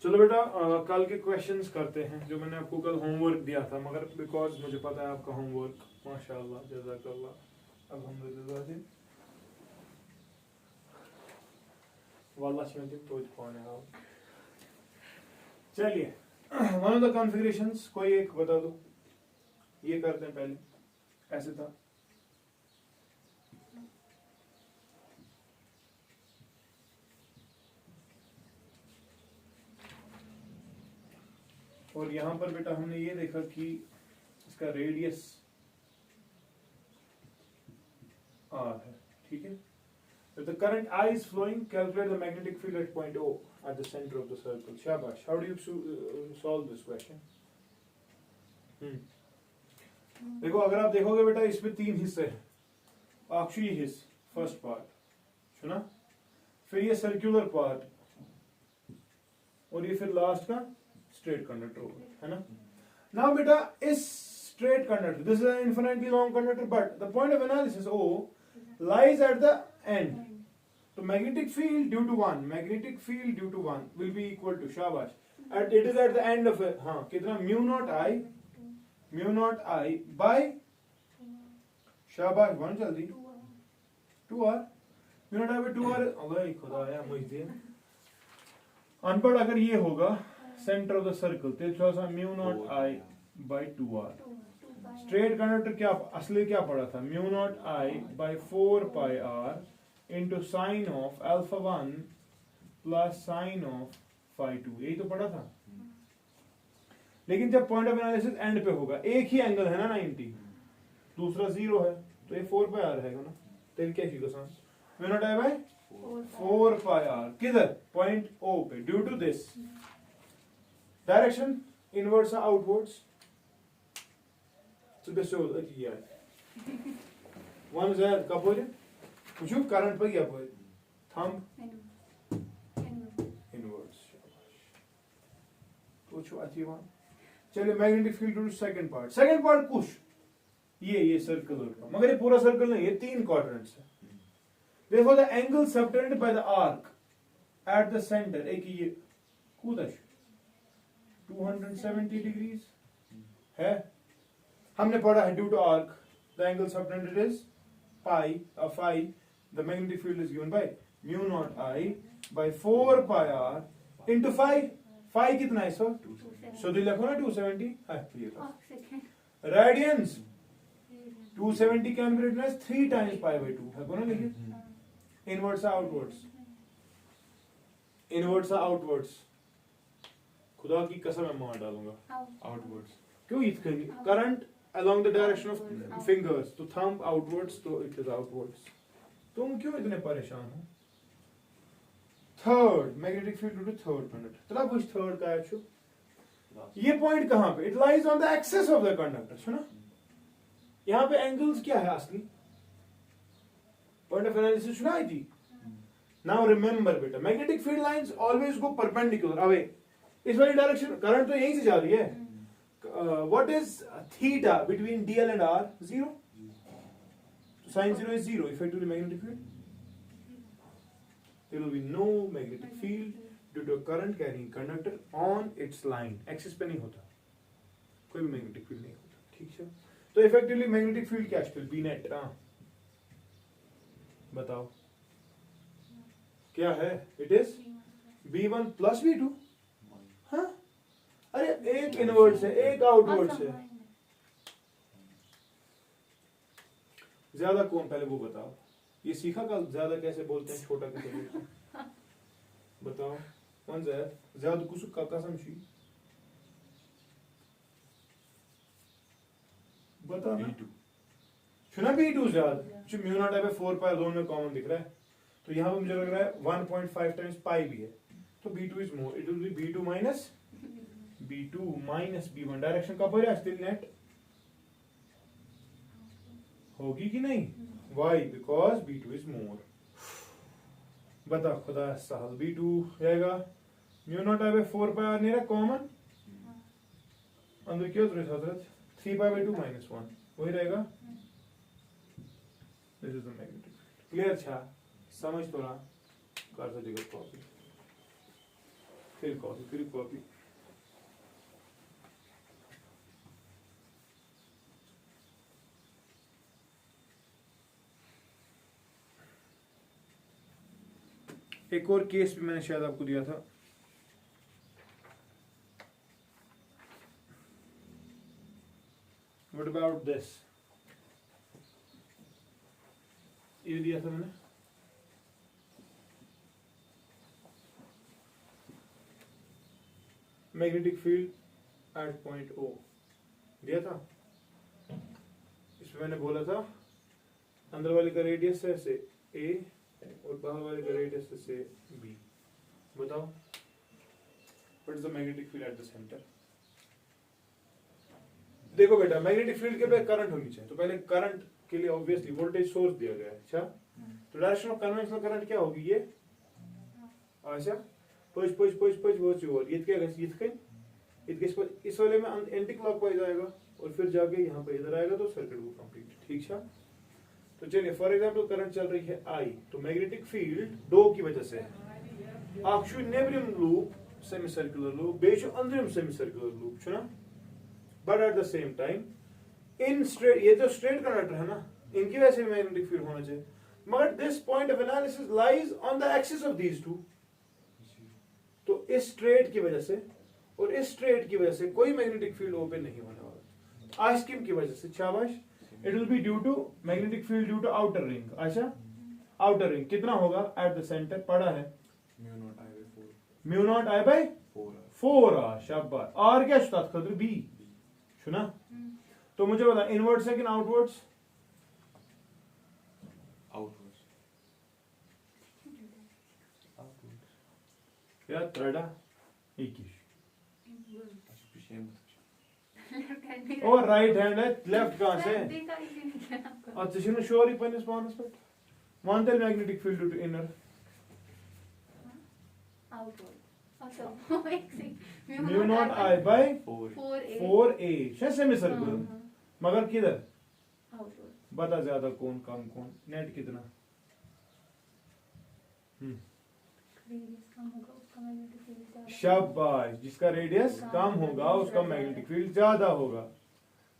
चलो बेटा कल के क्वेश्चंस करते हैं जो मैंने आपको कल होमवर्क दिया था, मगर बिकॉज मुझे पता है आपका होमवर्क माशाल्लाह जज़ाकल्लाह अल्हम्दुलिल्लाह वाला तो पाने। चलिए वन ऑफ द कॉन्फ़िगरेशंस कोई एक बता दो, ये करते हैं पहले। ऐसे था और यहां पर बेटा हमने ये देखा कि इसका रेडियस r है, ठीक है। If the current I is flowing, calculate the magnetic field at point O at the center of the circle. Shabash. How do you solve this question? देखो अगर आप देखोगे बेटा इसमें 3 हिस्से हैं। अक्षीय हिस्सा फर्स्ट पार्ट, सुना, फिर ये सर्कुलर पार्ट और ये फिर लास्ट का स्ट्रेट कंडक्टर होगा, है ना। नाउ बेटा इस straight conductor, this is an infinitely long conductor, but the point of analysis O lies at the end. So magnetic field due to 1 will be equal to, shabash, it is at the end of a, हाँ कितना, mu naught I by, शाबाश 1 जल्दी 2r, mu naught I by 2r। अल्लाह ही खुदाया मुझे अनपढ़ अगर ये होगा सेंटर ऑफ द सर्कल तो थोड़ा सा mu naught I by 2r। Straight conductor क्या असली क्या पड़ा था, mu naught I by 4 pi R into sine of alpha 1 plus sine of phi 2, यही तो पड़ा था। लेकिन जब पॉइंट ऑफ एनालिसिस एंड पे होगा, एक ही एंगल है ना 90, दूसरा 0 है, तो ये 4 पाई आर रहेगा ना, तो क्या चीज का mu naught I by 4 pi R किधर, पॉइंट ओ पे, due to this direction inwards outwards. तो कैसे होता है यार वन ज़ायद कपोरे कुछ करंट पर क्या पोए थंब इनवर्ड्स तो छो अच्छी वन। चलिए magnetic field to second part कुछ ये सर्कुलर का, मगर ये पूरा सर्कल नहीं, ये 3 क्वाड्रेंट्स है। देखो the angle subtended by the arc at the centre, एक ये कूदश 270 डिग्रीज है, हमने पढ़ा है due to arc the angle subtended is pi phi, the magnetic field is given by mu naught I by 4 pi R into phi कितना है sir, so लिखो ना 270 है radians, 270 can be written as 3 times pi by 2 है, ना लिखिए inwards outwards, खुदा की कसम मैं मार डालूंगा आउटवर्ड्स, क्यों इतनी current along the direction of fingers, तो thumb outwards, तो it is outwards। तुम क्यों इतने परेशान हो। Third magnetic field to third conductor, तला कुछ थर्ड का है, ये पॉइंट कहां पे, it lies on the axis of the conductor, सुना। यहां पे एंगल्स क्या है असली, पॉइंट ऑफ एनालिसिस सुनाई थी। नाउ रिमेंबर बेटा magnetic field lines always go perpendicular away, इस वाली डायरेक्शन, करंट तो यहीं से जा रही है। What is theta between dl and r? 0. So sin 0 is 0. Effectively magnetic field. There will be no magnetic field due to a current carrying conductor on its line. Axis पे नहीं होता, कोई भी magnetic field नहीं होता, ठीक है। तो effectively magnetic field क्या है, B net, हाँ बताओ क्या है, it is B1 plus B2, हाँ। अरे एक इनवर्ड से एक आउटवर्ड से, ज्यादा कौन, पहले वो बताओ, ये सीखा कल ज्यादा कैसे बोलते हैं, छोटा कैसे बोलते हैं बताओ, कौन ज्यादा कुछ का कसम शी बता ना, सुना B2 ज्यादा, जो म्यू नॉट है 4 पाई, दोनों में कॉमन दिख रहा है, तो यहाँ पे मुझे लग रहा है 1.5 टाइम्स पाई भी है, तो B2 is more, it will B B2 minus B1, direction का पर स्टिल नेट होगी कि नहीं, why because B2 is more. बता खुदा सहल, B2 रहेगा mu naught I by 4 pi R, नहीं रहा कॉमन, अंदर क्या होता है हजरत, 3 पाई बाय 2 माइनस 1 वही रहेगा। This is the magnetic field, clear छा, समझ तो रहा कर सकेगा कॉपी। फिर कॉपी एक और केस भी मैंने शायद आपको दिया था। What about this? ये दिया था मैंने। Magnetic field eight point O दिया था। इसमें मैंने बोला था अंदर वाले का रेडियस है से A और बाहर वाले का रेडियस है से B। बताओ what is the magnetic field at the centre. देखो बेटा, मैग्नेटिक फील्ड के पे करंट होनी चाहिए, तो पहले करंट के लिए ऑब्वियसली वोल्टेज सोर्स दिया गया है। अच्छा, तो डायरेक्शन ऑफ कन्वेंशनल करंट क्या होगी ये? अच्छा, पुश वो चोर ये क्या इस वाले में एंटी क्लॉकवाइज आएगा और फिर जाके यहाँ पे इधर आएगा तो सर्किट वो कंप्लीट। ठीक है, तो चलिए फॉर एग्जांपल करंट चल रही है I, तो मैग्नेटिक फील्ड दो की वजह से अक्शु नेबरिम लूप सेमी सर्कुलर लूप बेशु अंदरिम सेमी सर्कुलर लूप छुना, but at the same time in straight, ये जो स्ट्रेट कंडक्टर है ना, इनकी वजह से मैग्नेटिक फील्ड होना चाहिए, मगर this point of analysis lies on the axis of these two. तो इस स्ट्रेट की वजह से और इस स्ट्रेट की वजह से कोई मैग्नेटिक फील्ड ओपन नहीं होने वाला। आस्किम की वजह से शाबाश, it will be due to magnetic field due to outer ring. अच्छा, आउटर रिंग कितना होगा एट द सेंटर पड़ा है म्यू नॉट आई बाय 4 शाबाश। आर क्या शुता खतर बी सुना। तो मुझे बता इनवर्ड्स है कि आउटवर्ड्स? क्या त्रेडा और राइट हैंड है, लेफ्ट कहां से? अच्छा तुम श्योर ही पन्निस पानस पे one the magnetic field due to inner mu naught I by 4a semi circular, मगर किधर? बता ज्यादा कौन कम कौन? नेट कितना? शाबाश, जिसका रेडियस कम होगा उसका मैग्नेटिक फील्ड ज्यादा होगा।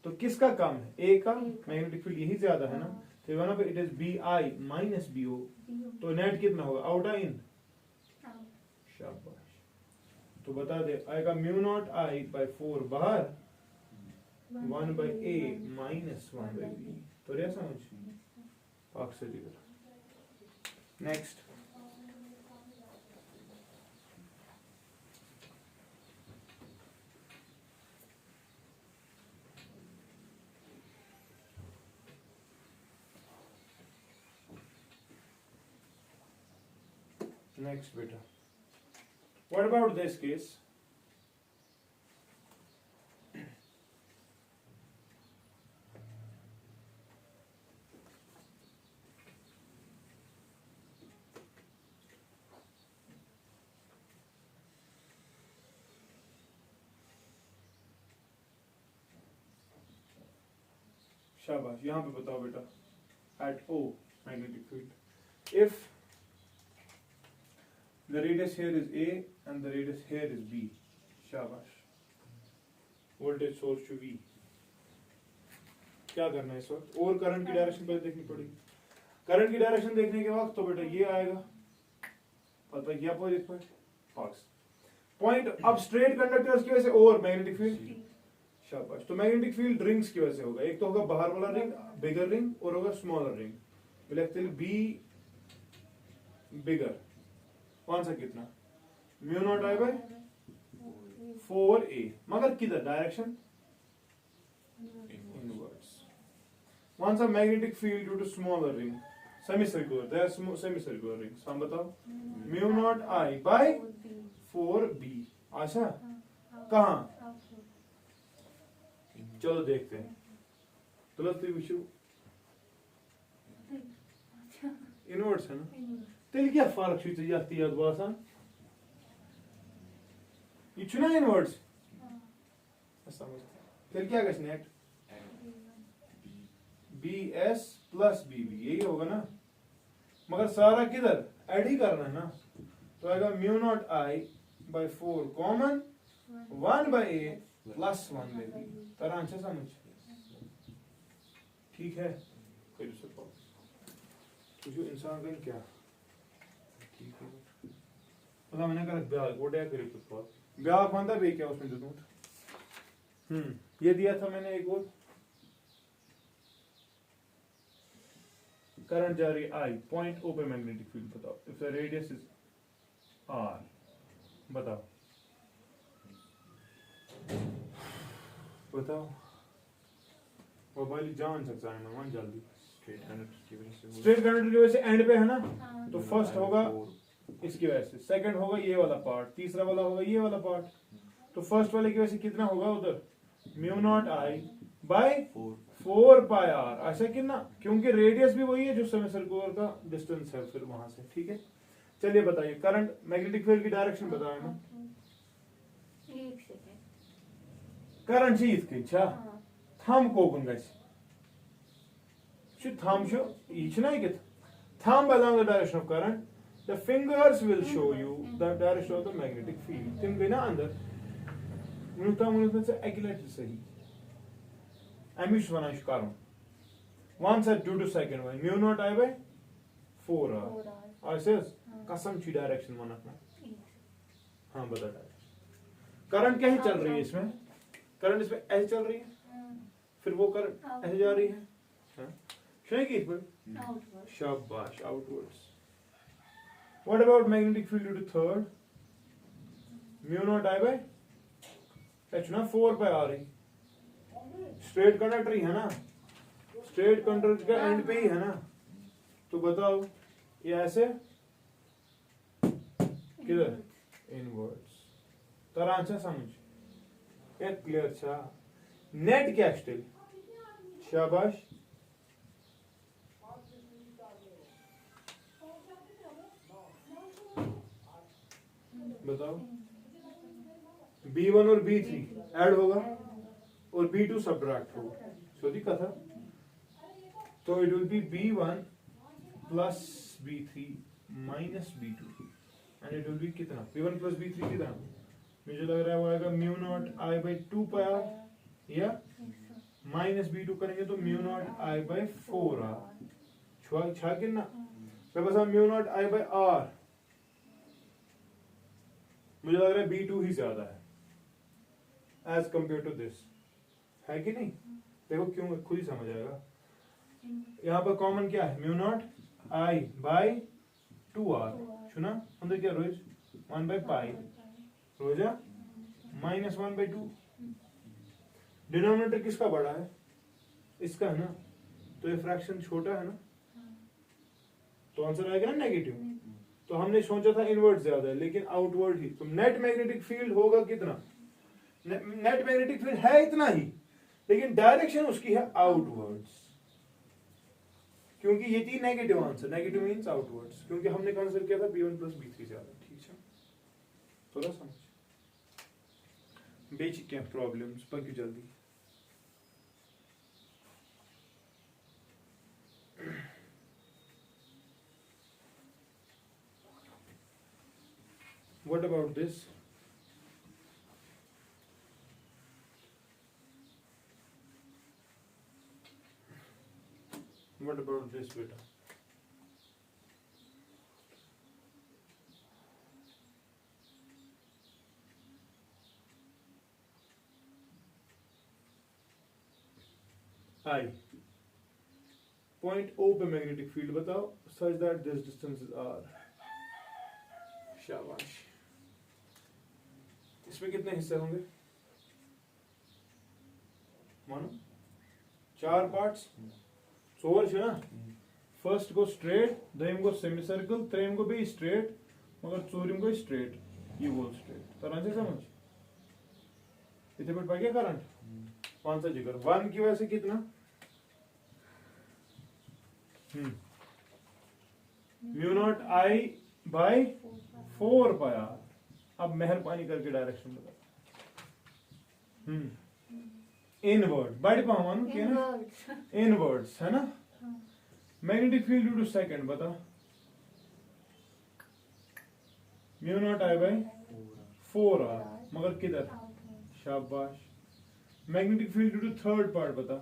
तो किसका कम है? ए का मैग्नेटिक फील्ड यही ज्यादा है ना, तो वहां पे it is BI minus BO, तो नेट कितना होगा? आउट या इन? शाबाश, तो बता दे आएगा म्यू नॉट I बाय 4 बाहर 1 by A minus 1 by B। तो रे समझ पाक से दीजिए। Next next beta, what about this case? शाबाश, यहां पे बताओ बेटा at O magnetic field if the radius here is A and the radius here is B, शाबाश, voltage source to V। क्या करना है इस वक्त? और करंट की डायरेक्शन पहले देखनी पड़ेगी। करंट की डायरेक्शन देखने के वक्त तो बेटा ये आएगा, पता क्या अपोजिट पॉइंट पास पॉइंट। अब स्ट्रेट कंडक्टर्स की वजह से और मैग्नेटिक फील्ड, शाबाश, तो मैग्नेटिक फील्ड रिंग्स की वजह से होगा। एक तो होगा बाहर वाला रिंग बिगर रिंग और होगा स्मॉलर रिंग। बी बिगर कौन सा कितना? Mu naught I by 4a, मगर किधर? Direction inwards. कौन सा magnetic field due to smaller ring? Semi circular, there semi circular rings. हम बताओ mu naught I bye 4b। अच्छा, कहां? चलो देखते हैं। तुलसी विशु इनवर्ड्स है ना, तेल क्या फर्क छुई ते याती याद बासान ये चुना इनवर्ड्स समझ। फिर क्या गस नेट BS प्लस BB यही होगा ना, मगर सारा किधर ऐड ही करना है ना, तो आएगा mu naught I by 4 common 1 by a plus 1 by b तरह आंसर समझ ठीक है कोई दूसरा प्रॉब्लम तुझे इंसान का क्या ठीक है पता मैंने कहा ब्याज वो क्या करी कुछ बात ब्याज बनता भी क्या उसमें दूं ये दिया था मैंने एक और करंट जारी I पॉइंट O पे मैग्नेटिक फील्ड बताओ if the radius is R बताओ बताओ मोबाइल जान सकता है ना जल्दी स्ट्रेट करंट की वजह से एंड पे है ना तो फर्स्ट होगा इसकी वजह से सेकंड होगा ये वाला पार्ट तीसरा वाला होगा ये वाला पार्ट तो फर्स्ट वाले की वजह से कितना होगा उधर mu naught I by 4 pi R ऐसा कितना क्योंकि रेडियस भी वही है जो सेमी सर्कुलर का डिस्टेंस है फिर वहां से ठीक है चलिए बताइए करंट मैग्नेटिक फील्ड की डायरेक्शन बताओ ना करंट छी इतके छा थम कोकन गछ thumb show each night thumb along the direction of current the fingers will show you the direction of the magnetic field tim bina andar munta se accurate sahi amish wana ish karam once at 2 to second way mu not I by 4 r says कसम छी direction one अपना हाँ बता direction current क्या ही चल रही है इसमें करंट इसमें ऐसे चल रही है फिर वो करंट ऐसे जा रही है शाबाश outwards what about magnetic field due to third mu naught I by H ना 4 पे आ रही स्ट्रेट कंडक्टर ही है ना स्ट्रेट कंडक्टर का एंड पे ही है ना तो बताओ ये ऐसे किधर इनवर्ड्स तर आंसर समझ एक क्लियर छा नेट क्या स्टिल शाबाश बताओ B1 और B3 ऐड होगा और B2 सब्ट्रैक्ट होगा सोची कथा तो it will B B1 plus B3 minus B2 and it will B कितना B1 प्लस B3 कितना मुझे लग रहा है वो आएगा mu naught I by 2 pi r या माइनस B2 करेंगे तो mu naught I by 4 r छा कितना बस mu naught I by r मुझे लग रहा है B2 ही ज्यादा है एज कंपेयर टू दिस है कि नहीं देखो क्यों खुद ही समझ आएगा यहाँ पर कॉमन क्या है mu naught I bye 2r सुना अंदर क्या रोज 1 by पाई रोजा माइनस 1 by 2 डिनोमिनेटर किसका बड़ा है इसका है ना तो ये फ्रैक्शन छोटा है ना तो आंसर आएगा ना नेगेटिव तो हमने सोचा था इनवर्ड ज्यादा है लेकिन आउटवर्ड ही तो नेट मैग्नेटिक फील्ड होगा कितना नेट मैग्नेटिक फील्ड है इतना ही लेकिन डायरेक्शन उसकी है आउटवर्ड्स क्योंकि ये थी negative answer negative means outwards क्योंकि हमने कंसीडर किया था B1 प्लस B3 ज्यादा ठीक है थोड़ा समझ बेसिक क्या प्रॉब्लम्स पर क्यों जल्दी What about this? What about this beta? I. Point O पे मैग्नेटिक फील्ड बताओ such that this distance is R. शाबाश इसमें कितने हिस्से होंगे मानो 4 पार्ट्स सोवर छे ना फर्स्ट गो स्ट्रेट दोयम गो सेमी सर्कल त्रेम गो भी स्ट्रेट मगर चोरिम गो स्ट्रेट ये वो स्ट्रेट तरह से समझ इतने पर पाएगा करंट 5 जिगर 1 की वजह से कितना mu naught I by 4 pi r अब मेहरबानी करके डायरेक्शन बता इनवर्ड बड़ी पावन के ना इनवर्ड्स है ना magnetic field due to second बता mu naught I by 4R, मगर किधर? शाबाश। Magnetic field due to third part बता।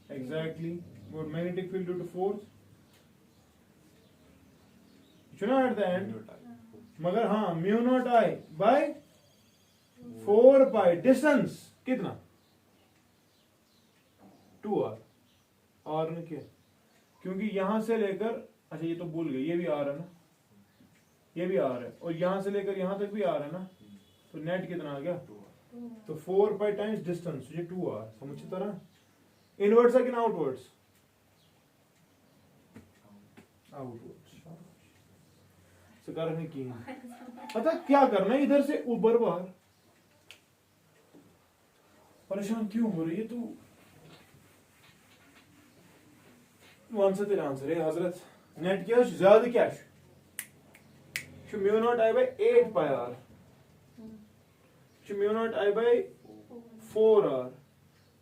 एग्जैक्टली। और magnetic field due to fourth, चुना एट द एंड, मगर हाँ mu naught I by 4 pi. Distance कितना? 2R। R ने क्या, क्योंकि यहां से लेकर, अच्छा ये तो भूल गए, ये भी R है ना, ये भी R है, और यहां से लेकर यहां तक भी R है ना, तो नेट कितना आ गया? तो 4 पाई टाइम्स डिस्टेंस, ये 2R। समझ तरह इनवर्ड्स है कि ना आउटवर्ड्स? आउटवर्ड्स। करने की पता क्या करना है, इधर से ऊपर बाहर। परेशान क्यों हो रही है तू? आंसर तेरा आंसर है हजरत। नेट क्या ज्यादा क्या mu naught I by 8 pi R, mu naught I by 4R,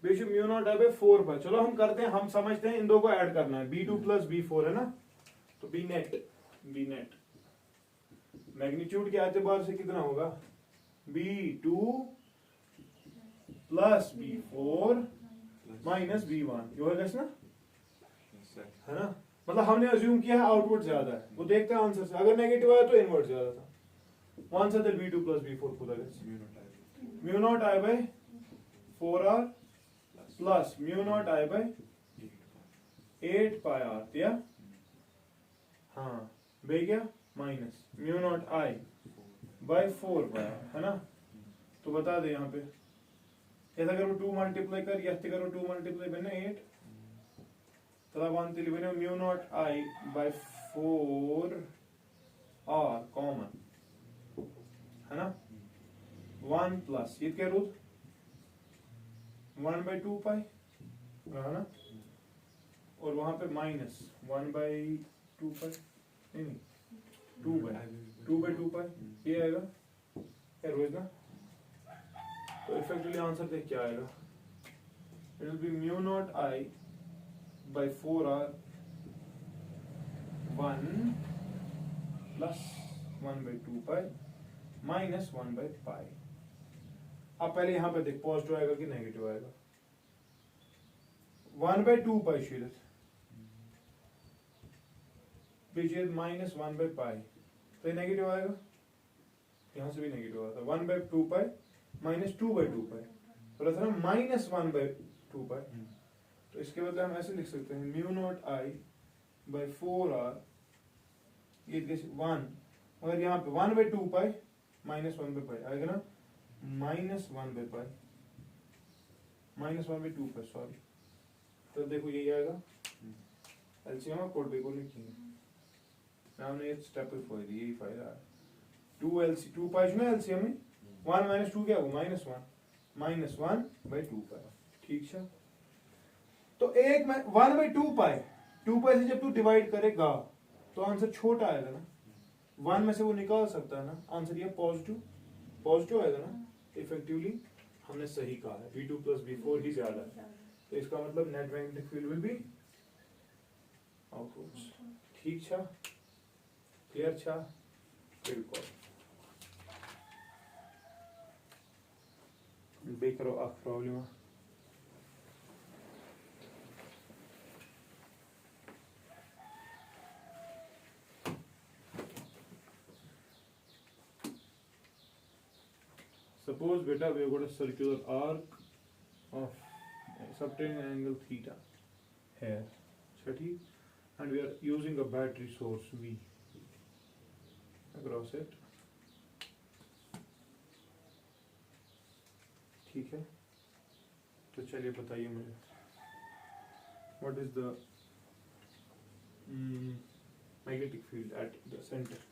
बेशु mu naught I by 4 pi. चलो हम करते हैं, हम समझते हैं इन दो को ऐड करना है। B2 प्लस B4 है ना, तो B नेट मैग्नीट्यूड के एतबार से कितना होगा? B2 plus B4 minus B1, ये होगा ना, है ना? मतलब हमने अज्यूम किया है आउटपुट ज्यादा है, वो देखते हैं आंसर से। अगर नेगेटिव आया तो इनवर्ट ज्यादा था। आंसर दिल B2 प्लस B4 खुदा mu naught I by 4R plus mu naught I by 8 pi R दिया, हाँ बे गया, minus mu naught I by 4 pi R, है ना? तो बता दे यहाँ पे, ऐसा करो 2 मल्टीप्लाई कर, यह करो 2 मल्टीप्लाई बने 8, तब आंते लिए बने mu naught I by 4 R common, है ना? 1 प्लस ये क्या रूट 1 बाय 2 पाई, है ना? और वहां पे माइनस 1 बाय 2 पाई, नहीं 2 बाय 2 पाई, ये आएगा क्या रोज ना? तो इफेक्टिवली आंसर देख क्या आएगा? It will be mu naught I by 4R 1 plus 1 by 2 pi minus 1 by pi. अब पहले यहां पे देख पॉजिटिव आएगा कि नेगेटिव आएगा। 1 बाय 2 पाई शीरत पीछे माइनस 1 बाय पाई, तो ये नेगेटिव आएगा, यहां से भी नेगेटिव आता है। 1 बाय 2 पाई माइनस 2 बाय 2 पाई, तो रहता है माइनस 1 बाय 2 पाई। तो इसके बदले हम ऐसे लिख सकते हैं mu naught I by 4R, ये 1, मगर यहाँ पे 1 by 2 pi minus 1 by pi आएगा ना, minus 1 by pi, minus 1 by 2 pi, sorry. तो देखो यही आएगा, एलसीएम आप कोड बेको लिखेंगे, हमने ये स्टेप पे फोड़ दी, यही फायदा है। 2 पाई ना एलसीएम में 1 माइनस 2 क्या होगा? माइनस 1 बाय 2 पाई, ठीक है? तो एक में 1 बाय 2 पाई, 2 पाई से जब तू डिवाइड करेगा तो आंसर छोटा आएगा ना, 1 में से वो निकाल सकता है ना, आंसर ये पॉजिटिव आएगा ना। इफेक्टिवली हमने सही कहा है, B2 प्लस B4 ही ज्यादा है, तो इसका मतलब net magnetic field will be outwards. ठीक छा, क्लियर छा? बिल्कुल। बे करो अख problem. Suppose beta we have got a circular arc of subtending angle theta here, and we are using a battery source V across it. ठीक है, तो चलिए बताइए मुझे what is the magnetic field at the center?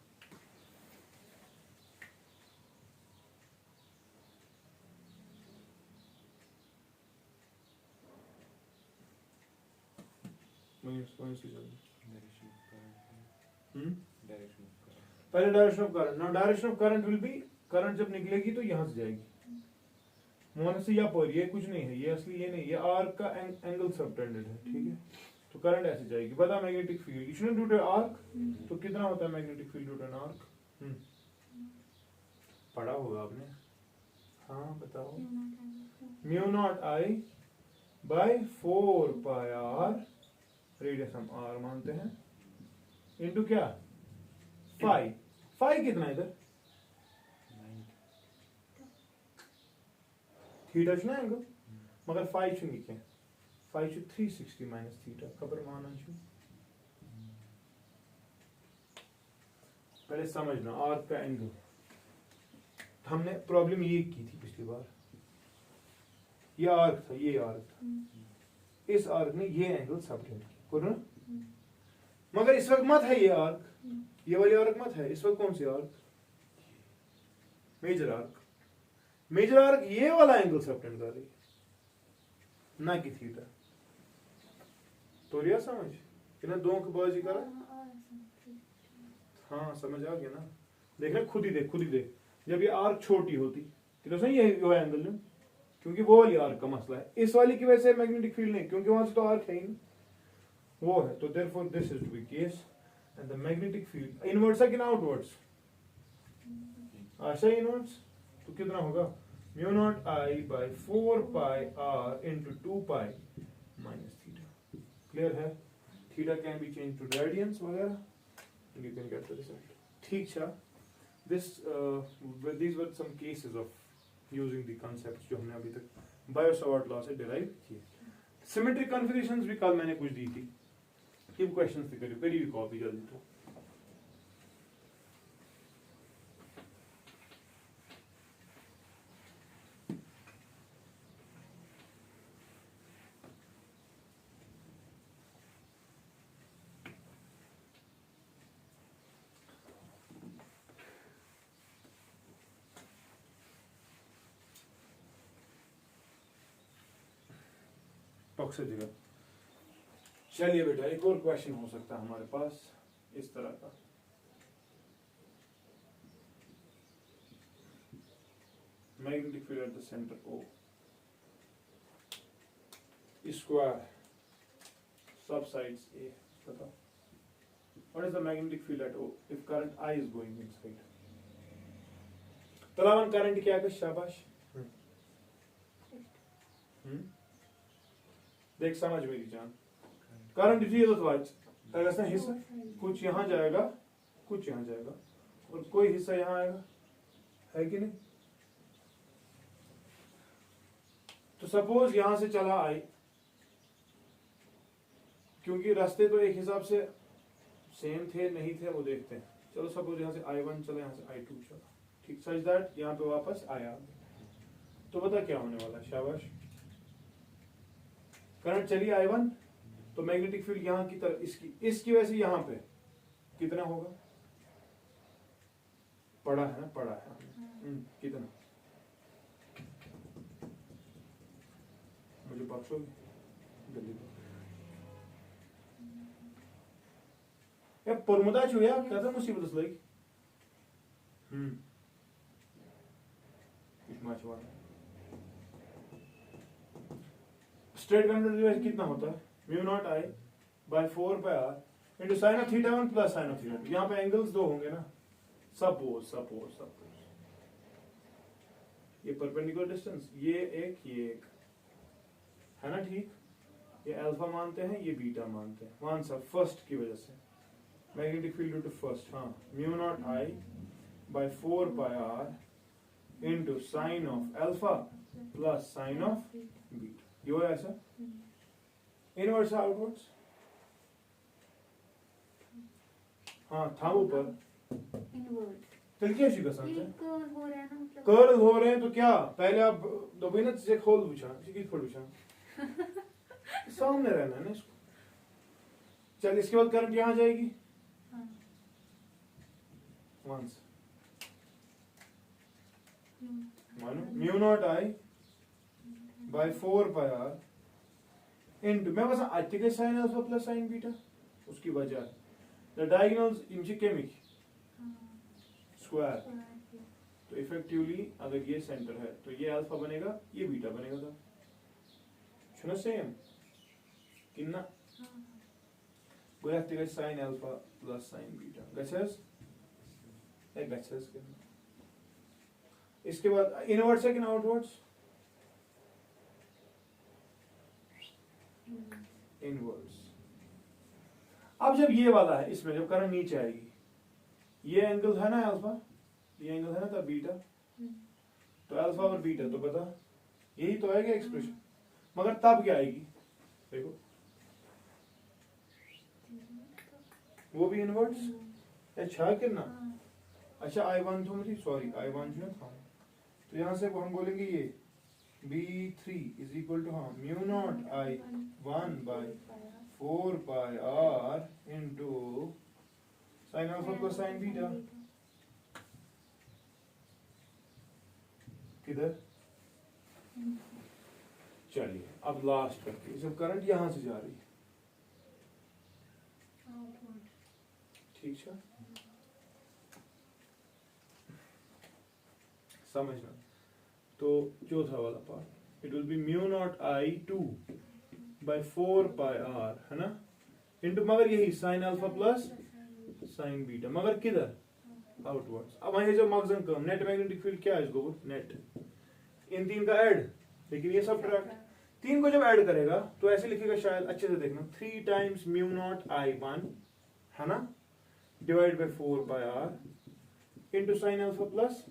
कौन सी पहले direction of current. Now direction of current will be, current जब निकलेगी तो यहां से जाएगी, मोहन से या पर, ये कुछ नहीं है, ये असली ये नहीं, ये आर्क का एंगल सबटेंडेड है, ठीक है? तो करंट ऐसे जाएगी। बता magnetic field equation due to arc, तो कितना होता है magnetic field due to an arc? पढ़ा होगा आपने, हाँ बताओ। Mu naught I by 4 pi R, radius हम आर मानते हैं, इनटू क्या, फाई। फाई कितना इधर, थीटा छुना एंगल, मगर फाई छुनी क्या, फाई छु 360 माइनस थीटा, खबर माना छु। पहले समझना आर्क का एंगल, हमने प्रॉब्लम ये की थी पिछली बार, ये आर्क था, ये आर्क था, इस आर्क ने ये एंगल सबटेंड किया ना, मगर इस वक्त मत है ये आर्क, ये वाली आर्क मत है, इस वक्त कौन सी arc, major arc. Major arc ये वाला एंगल सबटेंड कर रही है, ना कि थीटा। तो रिया समझ कि ना, दो बाजी करा, हाँ समझ आ गया ना। देख रहे, खुद ही देख, खुद ही देख, जब ये आर्क छोटी होती तो सही है वो एंगल में, क्योंकि वो वाली आर्क का मसला है, इस वाली की वजह से मैग्नेटिक फील्ड नहीं, क्योंकि वहां से तो आर्क है ही नहीं, वो है। तो therefore this is to be case, and the magnetic field inwards है कि ना आउटवर्ड्स, ऐसा इनवर्ड्स, तो कितना होगा, mu naught I by 4 pi R into 2 pi minus theta. Clear है, theta can be change to radians वगैरह, you can get the result. ठीक है, these were some cases of using the concepts जो हमने अभी तक बायो-सवार्ट लॉ से derive किए। सिमेट्रिक कन्फिगरेशंस भी कल मैंने कुछ दी थी, इन क्वेश्चंस से करिए, करिए कॉपी जल्दी। तो टॉक्सिक जगह, चलिए बेटा एक और क्वेश्चन हो सकता है हमारे पास इस तरह का, magnetic field at the centre O, square सब साइड्स ए, बताओ what is the magnetic field at O if current I is going inside. तलावन करंट क्या है, शाबाश। देख समझ मेरी जान, करंट ये तो ऐसा हिस्सा कुछ यहाँ जाएगा, कुछ यहाँ जाएगा, और कोई हिस्सा यहाँ आएगा, है कि नहीं। तो सपोज यहां से चला आई, क्योंकि रास्ते तो एक हिसाब से सेम थे नहीं थे वो देखते हैं, चलो सपोज यहां से I1 चला, यहां से I2 चला, ठीक, सच दैट यहाँ पे वापस आया, तो बता क्या होने वाला है, शाबाश। करंट चली I1, तो मैग्नेटिक फील्ड यहाँ की तरफ, इसकी वजह से यहाँ पे कितना होगा, पढ़ा है ना, पढ़ा है, कितना, मुझे बख्शोगे जल्दी यार, परमुदा छो यार, क्या था मुसीबत लगी, स्ट्रेट करंट कितना होता है, mu naught I by 4 pi R into sine of theta 1 plus sine of theta 2। यहाँ पे एंगल्स दो होंगे ना, सपोज ये परपेंडिकुलर डिस्टेंस, ये एक है ना, ठीक, ये अल्फा मानते हैं, ये बीटा मानते हैं, वन सा फर्स्ट की वजह से मैग्नेटिक फील्ड टू फर्स्ट, हाँ, mu naught I by 4 pi R into sine of alpha plus sine of beta, ये हो ऐसा, इनवर्ड्स आउटवर्ड्स, हाँ था ऊपर, चल क्या शी कसम से कर्ल हो रहे हैं, तो क्या पहले आप दो मिनट से खोल पूछा, सामने रहना है ना इसको। चल इसके बाद करंट यहां जाएगी, वंस मानो mu naught I by 4 pi R into, मैं बस आते के sine alpha plus sine beta, उसकी वजह द डायगोनल्स इनचे केमिक स्क्वायर, तो इफेक्टिवली अगर ये सेंटर है तो ये अल्फा बनेगा, ये बीटा बनेगा, था छुना सेम किन्ना गोयाते के sine alpha plus sine beta, guesses एक गसेस किन्ना इसके बाद इनवर्ड्स है कि आउटवर्ड्स? इनवर्ड्स। अब जब ये वाला है, इसमें जब करंट नीचे आएगी, ये एंगल है ना अल्फा, ये एंगल है ना तब बीटा, तो अल्फा और बीटा तो बता, यही तो आएगा एक्सप्रेशन। मगर तब क्या आएगी देखो, वो भी इनवर्ड्स। अच्छा कितना, अच्छा I1 तो मुझे सॉरी I1 जो था, तो यहाँ से हम बोलेंगे ये B3 इज इक्वल टू हाँ mu not I1 bye 4 pi R into sine alpha plus sine beta. किधर? चलिए अब लास्ट करके, जब करंट यहां से जा रही है, ठीक है समझना। तो चौथा वाला part, it will be mu naught I2 by 4 pi R है ना, इंटू मगर यही sine alpha plus sine beta, मगर किधर? आउटवर्ड्स। अब वहीं जो मगजन कम, नेट मैग्नेटिक फील्ड क्या है इसको, नेट, इन तीन का ऐड, लेकिन ये सब्ट्रैक्ट। तीन को जब ऐड करेगा तो ऐसे लिखेगा शायद, अच्छे से देखना, 3 टाइम्स म्यू नॉट I1 है ना, divide by 4 pi R into sine alpha plus,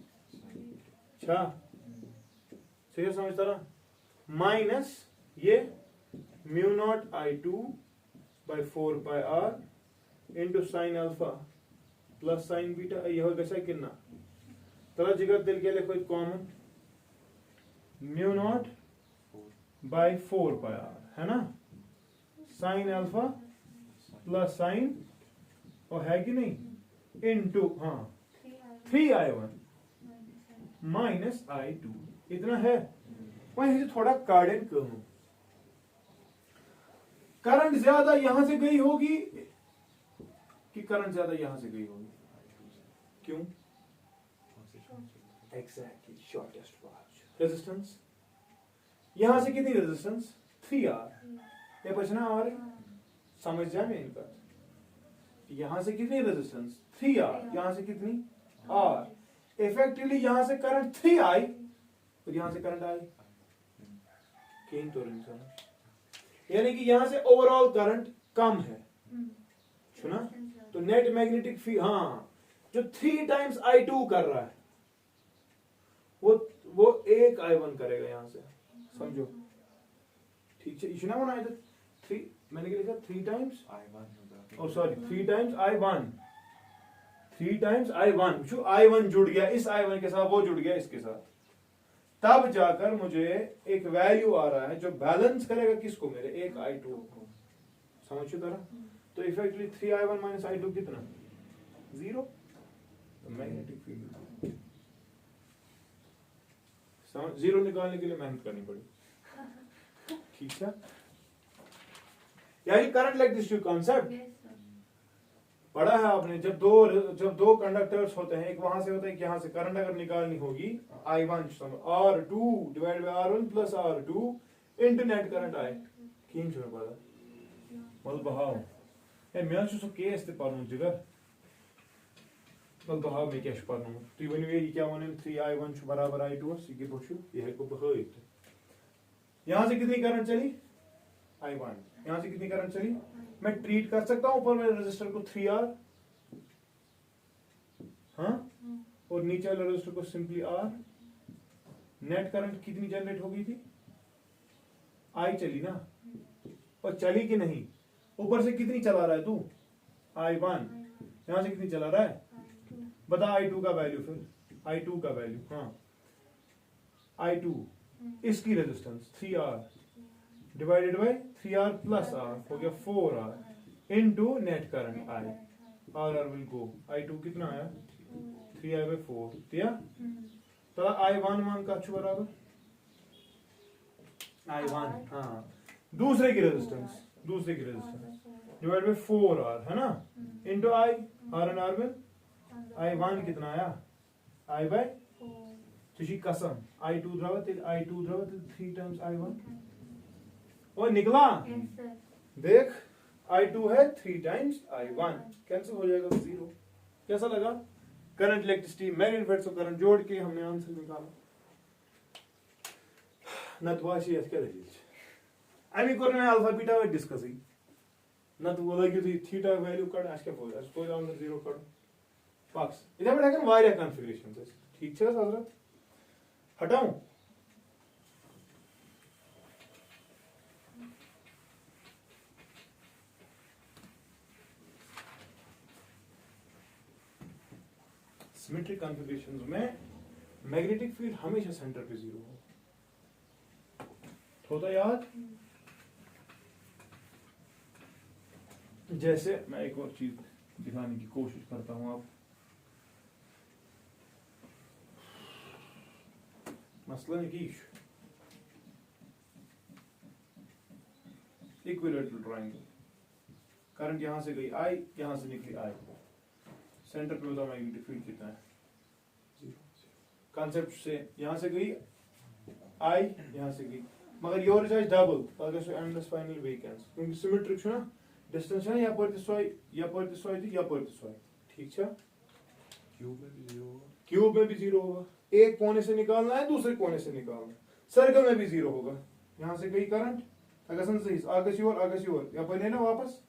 अच्छा सही समझता ना, माइनस ये mu naught I2 by 4 pi R into sine alpha plus sine beta. ये हो कैसा कितना, तला जिगर दिल के लिए कोई common, mu naught bye 4 pi R है ना, साइन अल्फा प्लस साइन, और है कि नहीं, इनटू हाँ 3I1 माइनस I2, इतना है। वहीं से थोड़ा कार्डन कहूं, करंट ज्यादा यहां से गई होगी कि करंट ज्यादा यहां से गई होगी? क्यों? Exactly, shortest path. रेजिस्टेंस यहां से कितनी रेजिस्टेंस, 3R, ये बचना और समझ जाए मेरी बात, यहां से कितनी रेजिस्टेंस 3R, यहां से कितनी R, इफेक्टिवली यहां से करंट 3I और यहां से करंट I, कहीं तो नहीं, यानी कि यहां से ओवरऑल करंट कम है, सुना? तो नेट मैग्नेटिक फील्ड हाँ जो 3 टाइम्स I2 कर रहा है, वो 1 I1 करेगा यहां से, समझो ठीक है? इशू ना होना है, 3 मैंने क्या लिखा, 3 टाइम्स I1, और sorry 3 times I1, 3 times I1, जो I1 जुड़ गया इस I1 के साथ, वो जुड़ गया इसके साथ, तब जाकर मुझे एक वैल्यू आ रहा है जो बैलेंस करेगा किसको, मेरे 1 I2 को, समझो जरा। तो इफेक्टली 3I1 माइनस I2 कितना, 0। तो मैग्नेटिक फील्ड 0 निकालने के लिए मेहनत करनी पड़ी, ठीक है? यानी करंट लाइक दिस कॉन्सेप्ट पढ़ा है आपने, जब दो कंडक्टर्स होते हैं, एक वहां से होता है कि यहां से करंट अगर निकालनी होगी I1 R2 divide by R1 plus R2 into net current I, किन छो पता मल बहाव ए मैं छु केस ते पढनु जिगर, मल बहाव में क्या पढनु, तु वनी ये क्या वने 3I1 छु बराबर I2 स ये बोछु ये को बहाइट। यहां से कितनी करंट चली I1, यहां से कितनी करंट चली, मैं ट्रीट कर सकता हूं ऊपर वाले रजिस्टर को 3R, हाँ, और नीचे वाले रजिस्टर को सिंपली R। नेट करंट कितनी जनरेट हो गई थी, I चली ना, और चली कि नहीं, ऊपर से कितनी चला रहा है तू, I1, यहां से कितनी चला रहा है, बता I2 का वैल्यू, फिर I2 का वैल्यू, हाँ I2 इसकी resistance 3R divided by 3R plus R हो गया 4R into net current I, R will go, I2 कितना आया 3I बाय 4 दिया, तो I1 का बराबर I1 हाँ दूसरे की रेजिस्टेंस डिवाइड बाय 4R है ना, into I, R and R में I1 कितना आया I बाय तुझी कसम I2 द्रव 3 टाइम्स I1, और निकला देख I2 है 3 टाइम्स I1, कैंसिल हो जाएगा 0। कैसा लगा? करंट, इलेक्ट्रिसिटी, मैग्नेटिक फील्ड, सब करंट जोड़ के हमने आंसर निकाला। नत वाशी क्या दलील अमी कोर मैं अल्फा बीटा वे डिस्कस नत वो लगे थी थीटा वैल्यू कड़ आज क्या बोल कोई आंसर 0 कड़ पाक्स इधर पे हकन वारिया कॉन्फ़िगरेशन ठीक है हजरत हटाऊं सिमेट्रिक कॉन्फ़िगरेशंस में मैग्नेटिक फील्ड हमेशा सेंटर पे 0 होता याद। जैसे मैं एक और चीज दिखाने की कोशिश करता हूं आप मसलन की इक्विलेटरल ट्रायंगल, करंट यहां से गई आई, यहां से निकली आई, सेंटर पे बताओ मैग्नेटिक फील्ड कितना है 0। कॉन्सेप्ट से यहां से गई आई, यहां से गई, मगर योर इज डबल अगर एंडलेस फाइनल वेकेंस क्योंकि सिमेट्रिक छ ना डिस्टेंस है यहां पर ठीक है। क्यूब में भी 0 होगा, एक कोने से निकालना है दूसरे कोने से निकालना है, सर्कल में भी 0 होगा। यहां से गई करंट अगर सही आगे और या पर ना वापस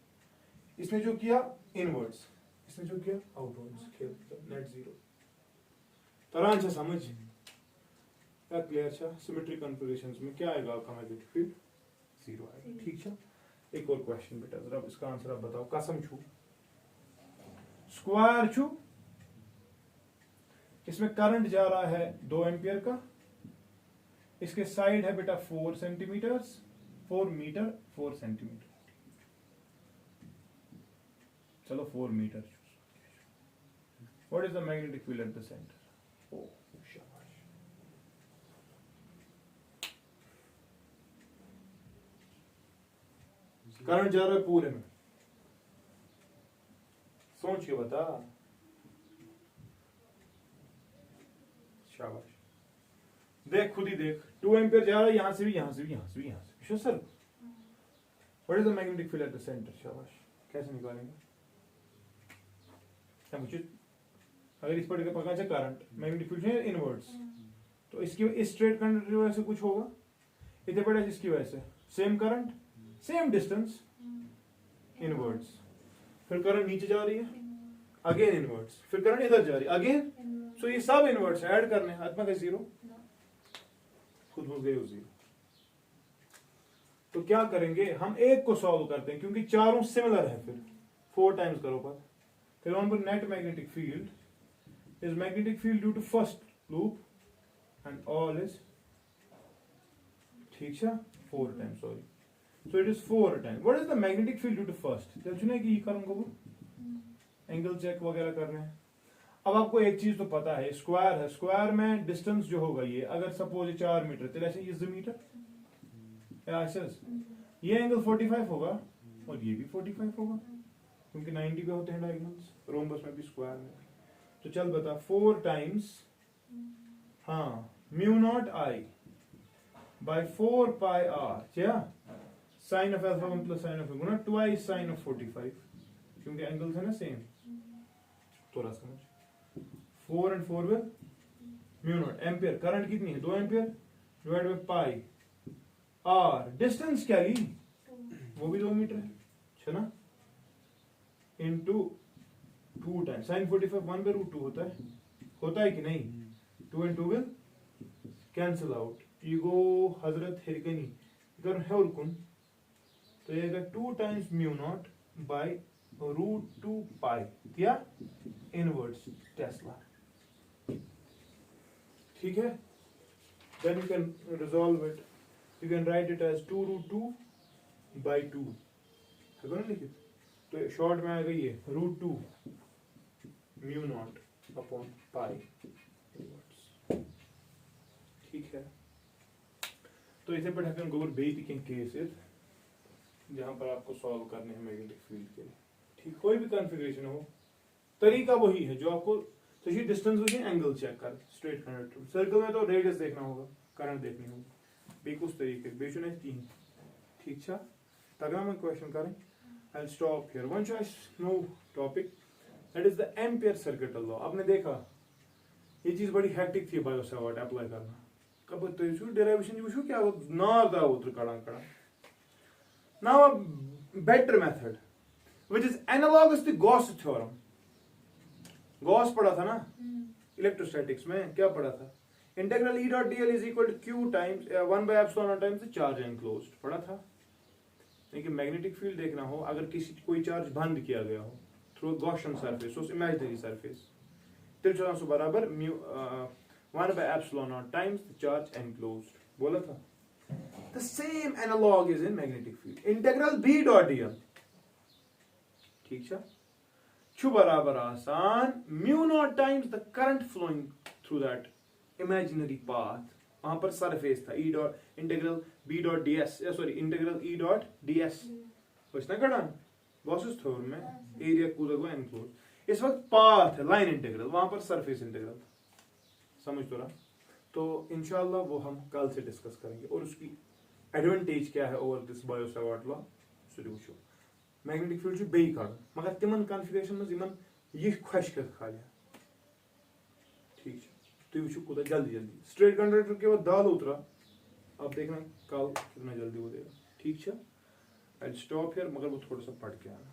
इसने जो किया इनवर्ड्स, इसने जो किया आउटवर्ड्स, खेल नेट 0 तरह से समझ क्या क्लियर है। सिमेट्रिक कॉन्फ़िगरेशंस में क्या आएगा आपका मैग्नेटिक फील्ड 0 आएगा ठीक है। एक और क्वेश्चन बेटा जरा इसका आंसर आप बताओ। कसम छू स्क्वायर छू, इसमें करंट जा रहा है 2 एम्पियर का, इसके साइड है बेटा 4 सेंटीमीटर 4 मीटर 4 सेंटीमीटर, चलो 4 metre. What is the magnetic field at the centre? O शाबाश, करंट जा रहा है पूरे में, सोच के बता। शाबाश, देख खुद ही देख 2 एम्पियर जा रहा है, यहां से भी यहां से भी यहां से भी यहां से भी। Sir what is the magnetic field at the centre? शाबाश, कैसे निकालेंगे? क्या मुझे अगर इस पर पकड़ा जाए करंट मैग्नेटिक फील्ड है इनवर्ड्स, तो इसकी इस स्ट्रेट करंट की वजह से कुछ होगा, इधर पड़ा इसकी वजह से same current same distance inwards, फिर करंट नीचे जा रही है अगेन इनवर्ड्स, फिर करंट इधर जा रही है अगेन, सो ये सब इनवर्ड्स ऐड करने हैं, आत्मा का 0 खुद हो गए 0। तो क्या करेंगे हम, एक को सॉल्व करते हैं क्योंकि चारों सिमिलर है, फिर 4 टाइम्स करो पर, फिर वन पर net magnetic field is magnetic field due to first loop and all is ठीक है 4 times, sorry so it is 4 times. What is the magnetic field due to first? चल चुने कि करूंगा वो एंगल चेक वगैरह कर रहे हैं। अब आपको एक चीज तो पता है, स्क्वायर है, स्क्वायर में डिस्टेंस जो होगा ये अगर सपोज 4 मीटर तो ऐसे ये मीटर ये एंगल 45 होगा और ये भी 45 होगा क्योंकि 90 पे होते हैं डायगोनल्स, रोम्बस में भी स्क्वायर में। तो चल बता 4 टाइम्स हाँ mu naught I by 4 pi R क्या sine of alpha 1 plus sine of गुना ट्वाइस साइन ऑफ 45 क्योंकि एंगल्स है ना सेम। थोड़ा समझ 4 and 4 will mu naught ampere, current कितनी है 2 ampere divide by pi R, distance क्या ली वो भी 2 मीटर है ना, इनटू 2 टाइम्स साइन 45 1/√2 होता है कि नहीं, 2 and 2 विल कैंसिल आउट, ईगो हजरत हिरकनी अगर है और कुन तो ये 2 times mu naught by √2 pi या इनवर्ड्स टेस्ला ठीक है। Then you can resolve it, you can write it as 2√2 by 2 है ना लिखित, तो शॉर्ट में आएगा ये √2 mu naught upon pi inwards ठीक है। तो इसे पर हम गोबर बेई के केसेस जहां पर आपको सॉल्व करने हैं मैग्नेटिक फील्ड के लिए ठीक, कोई भी कॉन्फ़िगरेशन हो तरीका वही है जो आपको तो ये डिस्टेंस वही एंगल चेक कर स्ट्रेट कंडक्टर, सर्कल में तो रेडियस देखना होगा, करंट देखनी होगी, बे कुछ तरीके बेशुन है 3 ठीक है। तगड़ा मैं क्वेश्चन करें, I will stop here once I know topic that is the ampere circuital law. आपने देखा ये चीज बड़ी हेक्टिक थी बायो सेवर्ट अप्लाई करना। कब तुम डेरिवेशन वो क्या नार दा उतर कड़ान कड़ान। Now a better method which is analogous to Gauss theorem. Gauss पढ़ा था ना इलेक्ट्रोस्टैटिक्स में, क्या पढ़ा था? Integral E dot dl is equal to q times 1 by epsilon naught times the charge enclosed पढ़ा था। लेकिन मैग्नेटिक फील्ड देखना हो, अगर किसी कोई चार्ज बंद किया गया हो थ्रू गॉसियन सरफेस, उस इमेजिनरी सरफेस, तेल चला सो बराबर mu 1 by epsilon naught times the charge enclosed बोला था। The same analogue is in magnetic field. Integral B dot dl ठीक है छु बराबर आसान mu naught times the current flowing through that imaginary path. वहां पर सरफेस था E dot integral B dot ds sorry integral E dot ds ना कड़ान गॉसेस थ्योरम में एरिया कूदा को एनक्लोज। इस वक्त पाथ है लाइन इंटीग्रल, वहां पर सरफेस इंटीग्रल। समझ तो रहा? तो इंशाल्लाह वो हम कल से डिस्कस करेंगे और उसकी एडवांटेज क्या है over this Biot Savart law so वुचो। मैग्नेटिक फील्ड जो बे कड़ मगर तिमन कॉन्फ़िगरेशन में यमन ये खुश कर खाली ठीक है। तो वो कूदा जल्दी जल्दी स्ट्रेट कंडक्टर के बाद दाल उतरा। अब देखना कल कितना जल्दी वो देगा। ठीक है आई स्टॉप हियर, मगर वो थोड़ा सा पढ़ के आना।